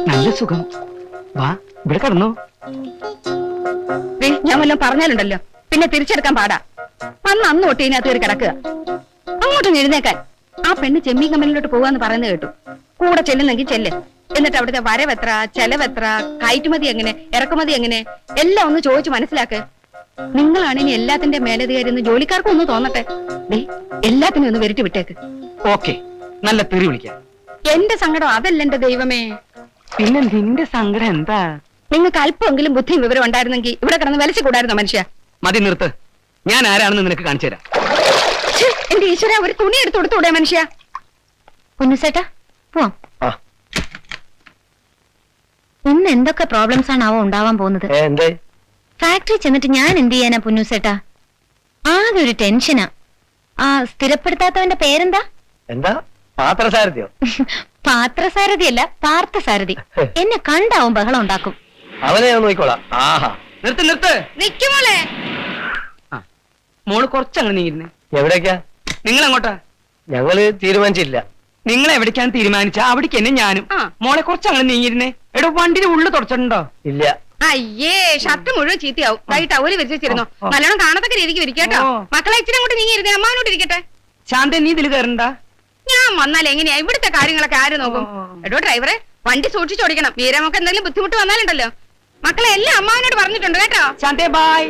നല്ല സുഖം. വാ, ഇവിടെ കിടന്നു. ഞാൻ വല്ലതും പറഞ്ഞാലുണ്ടല്ലോ പിന്നെ തിരിച്ചെടുക്കാൻ പാടാ. അന്ന് തൊട്ട് ഇതിനകത്ത് കയറി കിടക്കുക. അങ്ങോട്ടും എഴുന്നേക്കാൻ. ആ പെണ്ണ് ചെമ്മീൻ കമ്പനിയിലോട്ട് പോവാന്ന് പറയുന്നത് കേട്ടു. കൂടെ ചെല്ലുന്നെങ്കിൽ ചെല്ല്. എന്നിട്ട് അവിടുത്തെ വരവെത്ര, ചെലവെത്ര, കയറ്റുമതി എങ്ങനെ, ഇറക്കുമതി എങ്ങനെ എല്ലാം ഒന്ന് ചോദിച്ചു മനസ്സിലാക്ക്. നിങ്ങളാണ് ഇനി എല്ലാത്തിന്റെ മേലധികാരി ജോലിക്കാർക്കും ഒന്ന് തോന്നട്ടെ. എല്ലാത്തിനും ഒന്ന് വെരിട്ടി വിട്ടേക്ക്. ഓക്കെ, നല്ല തെറി വിളിക്കാം. എന്റെ സങ്കടം അതല്ല എന്റെ ദൈവമേ. പിന്നെ നിന്റെ സങ്കടം എന്താ? നിങ്ങൾക്ക് അല്പമെങ്കിലും ബുദ്ധിയും വിവരം ഉണ്ടായിരുന്നെങ്കിൽ ഇവിടെ കിടന്ന് വലിച്ചു കൂടായിരുന്നോ മനുഷ്യ? മതി, നിർത്ത്. ഞാൻ ആരാണെന്ന് നിനക്ക് കാണിച്ചു തരാം. എന്റെ ഈശ്വര, ഒരു തുണി എടുത്തു കൊടുത്തൂടെ മനുഷ്യ? പൊന്നുസേട്ടാ പോവാം. ഇന്ന് എന്തൊക്കെ പ്രോബ്ലംസ് ആണാവോ ഉണ്ടാവാൻ പോകുന്നത്. ഫാക്ടറി ചെന്നിട്ട് ഞാൻ എന്ത് ചെയ്യാനാ പൊന്നുസേട്ടാ? ആകെ ഒരു ടെൻഷനാ. ആ സ്ഥിരപ്പെടുത്താത്തവന്റെ പേരെന്താ? എന്താ? പാത്രസാരഥിയോ? പാത്രസാരഥിയല്ല, പാർത്ഥസാരഥി. എന്നെ കണ്ടാവും ബഹളം ഉണ്ടാക്കും. അവനെ ഞാൻ നോക്കിക്കോളാം. ആഹാ, നിർത്ത് നിർത്ത്. നിക്കുമോളെ. മോള് കുറച്ചങ്ങനെ നീങ്ങിരുന്നേ. എവിടേക്കാ? നിങ്ങൾ അങ്ങോട്ടാ? ഞങ്ങള് തീരുമാനിച്ചില്ല. നിങ്ങൾ എവിടേക്കാണ് തീരുമാനിച്ച അവിടേക്ക് എന്നെ ഞാനും. മോളെ കുറച്ചങ്ങനെ നീങ്ങിരുന്നേ. എടോ, വണ്ടിയുടെ ഉള്ളു തുടച്ചിട്ടുണ്ടോ? ഇല്ല. അയ്യേ, ഷർട്ട് മുഴുവൻ ചീത്തയാവും. കൈ ടവല് വിരിച്ചിരുന്നു. നല്ലോണം കാണത്തക്ക രീതിക്ക് വിരിക്കട്ടോ. മക്കളെ ഇച്ചിരി അങ്ങോട്ട് നീങ്ങിയിരുന്നേ, അമ്മാവനോട്ട് ഇരിക്കട്ടെ. ശാന്ത, നീ ഇതിൽ കയറണ്ട. ഞാൻ വന്നാൽ എങ്ങനെയാ ഇവിടുത്തെ കാര്യങ്ങളൊക്കെ ആര് നോക്കും? എടോ ഡ്രൈവറെ, വണ്ടി സൂക്ഷിച്ചോടിക്കണം. വീരമൊക്കെ എന്തെങ്കിലും ബുദ്ധിമുട്ട് വന്നാലുണ്ടല്ലോ. മക്കളെ എല്ലാം അമ്മാവനോട് പറഞ്ഞിട്ടുണ്ട് കേട്ടോ. ശാന്തേ, ബൈ.